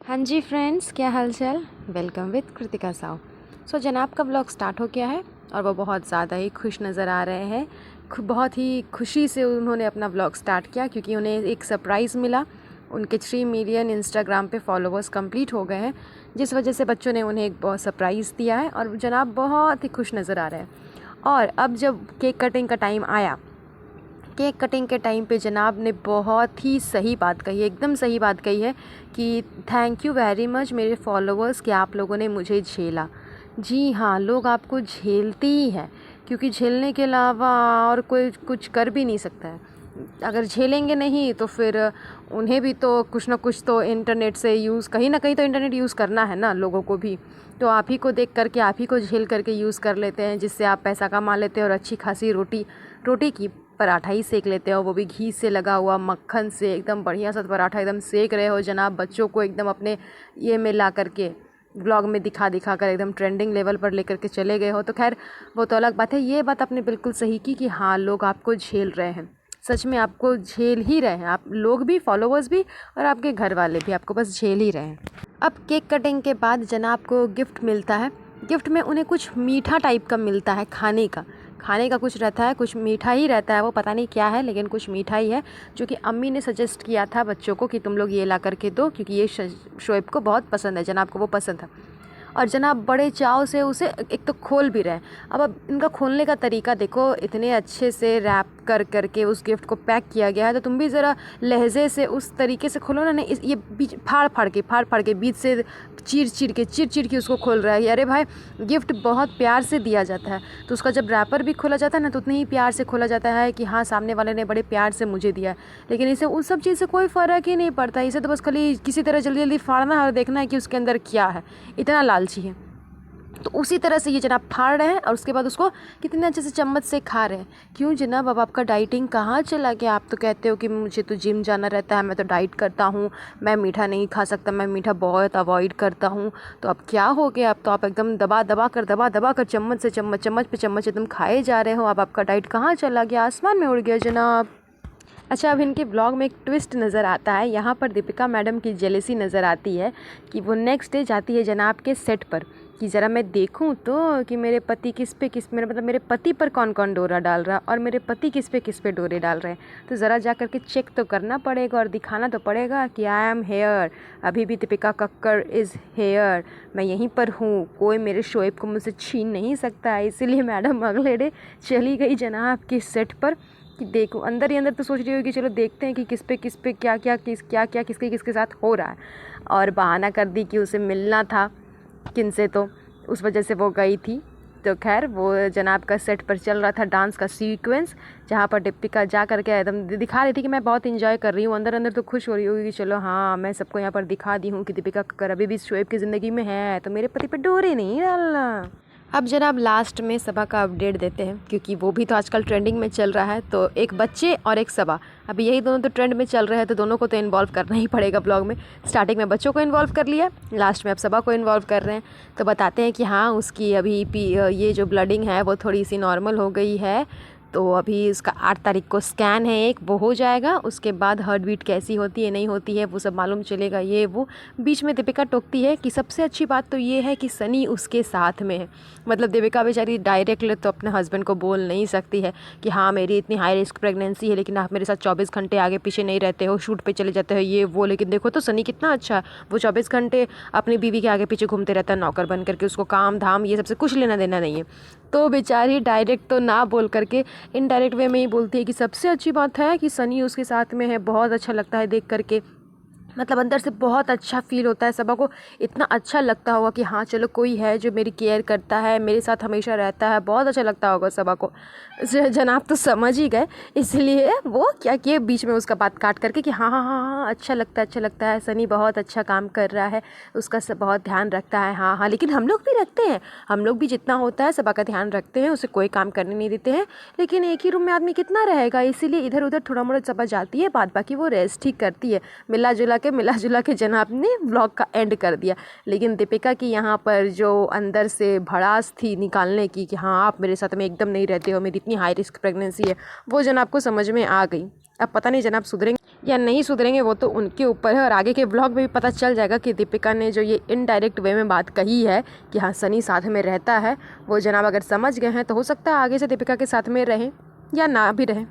हाँ जी फ्रेंड्स, क्या हाल चाल। Welcome with Kritika Sao. जनाब का ब्लॉग स्टार्ट हो गया है और वो बहुत ज़्यादा ही खुश नज़र आ रहे हैं। बहुत ही खुशी से उन्होंने अपना ब्लॉग स्टार्ट किया क्योंकि उन्हें एक सरप्राइज़ मिला। उनके 3 मिलियन इंस्टाग्राम पे फॉलोअर्स कंप्लीट हो गए हैं, जिस वजह से बच्चों ने उन्हें एक बहुत सरप्राइज़ दिया है और जनाब बहुत ही खुश नज़र आ रहे हैं। और अब जब केक कटिंग का टाइम आया, केक कटिंग के टाइम पे जनाब ने बहुत ही सही बात कही है, एकदम सही बात कही है कि थैंक यू वेरी मच मेरे फॉलोअर्स कि आप लोगों ने मुझे झेला। जी हाँ, लोग आपको झेलते ही हैं क्योंकि झेलने के अलावा और कोई कुछ कर भी नहीं सकता है। अगर झेलेंगे नहीं तो फिर उन्हें भी तो कुछ ना कुछ तो इंटरनेट से यूज़, कहीं ना कहीं तो इंटरनेट यूज़ करना है ना लोगों को भी। तो आप ही को देख करके, आप ही को झेल करके यूज़ कर लेते हैं, जिससे आप पैसा कमा लेते हैं और अच्छी खासी रोटी की पराठा ही सेक लेते हो, वो भी घी से लगा हुआ, मक्खन से एकदम बढ़िया सा पराठा एकदम सेक रहे हो जनाब। बच्चों को एकदम अपने ये में ला करके ब्लॉग में दिखा कर एकदम ट्रेंडिंग लेवल पर लेकर के चले गए हो। तो खैर वो तो अलग बात है। ये बात आपने बिल्कुल सही की कि हाँ, लोग आपको झेल रहे हैं, सच में आपको झेल ही रहे हैं। आप लोग भी, फॉलोवर्स भी और आपके घर वाले भी आपको बस झेल ही रहे हैं। अब केक कटिंग के बाद जनाब को गिफ्ट मिलता है। गिफ्ट में उन्हें कुछ मीठा टाइप का मिलता है, खाने का कुछ रहता है, कुछ मीठा ही रहता है, वो पता नहीं क्या है लेकिन कुछ मीठा ही है, जो कि अम्मी ने सजेस्ट किया था बच्चों को कि तुम लोग ये ला करके दो, क्योंकि ये शोएब को बहुत पसंद है, जनाब को वो पसंद था। और जनाब बड़े चाव से उसे एक तो खोल भी रहे हैं। अब इनका खोलने का तरीका देखो, इतने अच्छे से रैप कर करके उस गिफ्ट को पैक किया गया है। तो तुम भी ज़रा लहजे से उस तरीके से खोलो ना। नहीं, ये बीच फाड़ के बीच से चीर के उसको खोल रहा है। अरे भाई, गिफ्ट बहुत प्यार से दिया जाता है, तो उसका जब रैपर भी खोला जाता है ना, तो उतने ही प्यार से खोला जाता है कि हाँ, सामने वाले ने बड़े प्यार से मुझे दिया है। लेकिन इसे उस सब चीज़ से कोई फ़र्क ही नहीं पड़ता। इसे तो बस खाली किसी तरह जल्दी जल्दी फाड़ना है और देखना है कि उसके अंदर क्या है, इतना लालची है। तो उसी तरह से ये जनाब फाड़ रहे हैं और उसके बाद उसको कितने अच्छे से चम्मच से खा रहे हैं। क्यों जनाब, अब आपका डाइटिंग कहाँ चला गया? आप तो कहते हो कि मुझे तो जिम जाना रहता है, मैं तो डाइट करता हूँ, मैं मीठा नहीं खा सकता, मैं मीठा बहुत अवॉइड करता हूँ। तो अब क्या हो गया? अब तो आप एकदम दबा दबा कर चम्मच पे चम्मच एकदम खाए जा रहे हो। अब आपका डाइट कहाँ चला गया? आसमान में उड़ गया जनाब। अच्छा, अब इनके ब्लॉग में एक ट्विस्ट नज़र आता है। यहाँ पर दीपिका मैडम की जेलेसी नज़र आती है कि वो नेक्स्ट डे जाती है जनाब के सेट पर कि ज़रा मैं देखूँ तो कि मेरे पति मेरे पति पर कौन कौन डोरा डाल रहा और मेरे पति किस पे डोरे डाल रहे हैं। तो ज़रा जा करके चेक तो करना पड़ेगा और दिखाना तो पड़ेगा कि आई एम हेयर, अभी भी दीपिका कक्कर इज़ हेयर, मैं यहीं पर हूँ, कोई मेरे शोएब को मुझसे छीन नहीं सकता है। इसीलिए मैडम अगले डे चली गई जनाब के सेट पर कि देखो, अंदर ही अंदर तो सोच रही होगी चलो देखते हैं कि किस पे क्या किसके साथ हो रहा है। और बहाना कर दी कि उसे मिलना था किनसे, तो उस वजह से वो गई थी। तो खैर वो जनाब का सेट पर चल रहा था डांस का सीक्वेंस, जहाँ पर दीपिका जा करके एकदम दिखा रही थी कि मैं बहुत इंजॉय कर रही हूँ। अंदर अंदर तो खुश हो रही होगी कि चलो हाँ, मैं सबको यहाँ पर दिखा दी हूँ कि दीपिका कक्कर अभी भी शोएब की ज़िंदगी में है, तो मेरे पति पे डोरे नहीं डालना। अब जनाब लास्ट में सबा का अपडेट देते हैं, क्योंकि वो भी तो आजकल ट्रेंडिंग में चल रहा है। तो एक बच्चे और एक सबा, अभी यही दोनों तो ट्रेंड में चल रहे हैं, तो दोनों को तो इन्वॉल्व करना ही पड़ेगा ब्लॉग में। स्टार्टिंग में बच्चों को इन्वॉल्व कर लिया, लास्ट में अब सबा को इन्वॉल्व कर रहे हैं। तो बताते हैं कि हाँ, उसकी अभी ये जो ब्लडिंग है वो थोड़ी सी नॉर्मल हो गई है। तो अभी उसका 8 तारीख को स्कैन है एक, वो हो जाएगा। उसके बाद हार्ट बीट कैसी होती है नहीं होती है वो सब मालूम चलेगा। ये वो बीच में दीपिका टोकती है कि सबसे अच्छी बात तो ये है कि सनी उसके साथ में है। मतलब दीपिका बेचारी डायरेक्टली तो अपने हस्बैंड को बोल नहीं सकती है कि हाँ, मेरी इतनी हाई रिस्क प्रेगनेंसी है, लेकिन आप मेरे साथ 24 घंटे आगे पीछे नहीं रहते हो, शूट पे चले जाते हो ये वो। लेकिन देखो तो सनी कितना अच्छा है, वो 24 घंटे अपनी बीवी के आगे पीछे घूमते रहता है नौकर बन करके, उसको काम धाम ये सबसे कुछ लेना देना नहीं है। तो बेचारी डायरेक्ट तो ना बोल करके इनडायरेक्ट वे में ही बोलती है कि सबसे अच्छी बात है कि सनी उसके साथ में है, बहुत अच्छा लगता है देख करके। मतलब अंदर से बहुत अच्छा फील होता है, सबा को इतना अच्छा लगता होगा कि हाँ चलो कोई है जो मेरी केयर करता है, मेरे साथ हमेशा रहता है, बहुत अच्छा लगता होगा सबा को। जनाब तो समझ ही गए, इसलिए वो क्या किए, बीच में उसका बात काट करके कि हाँ, अच्छा लगता है, सनी बहुत अच्छा काम कर रहा है, उसका सब बहुत ध्यान रखता है। हाँ, लेकिन हम लोग भी रखते हैं, हम लोग भी जितना होता है सबा का ध्यान रखते हैं, उसे कोई काम करने नहीं देते हैं। लेकिन एक ही रूम में आदमी कितना रहेगा, इसीलिए इधर उधर थोड़ा मोड़ा सबा जाती है, बाद बाकी वो रेस्ट ही करती है। मिला जुला के जनाब ने व्लॉग का एंड कर दिया। लेकिन दीपिका की यहाँ पर जो अंदर से भड़ास थी निकालने की कि हाँ, आप मेरे साथ में एकदम नहीं रहते हो, मेरी इतनी हाई रिस्क प्रेगनेंसी है, वो जनाब को समझ में आ गई। अब पता नहीं जनाब सुधरेंगे या नहीं सुधरेंगे वो तो उनके ऊपर है। और आगे के ब्लॉग में भी पता चल जाएगा कि दीपिका ने जो ये इनडायरेक्ट वे में बात कही है कि हाँ सनी साथ में रहता है, वो जनाब अगर समझ गए हैं तो हो सकता है आगे से दीपिका के साथ में रहें या ना भी रहें।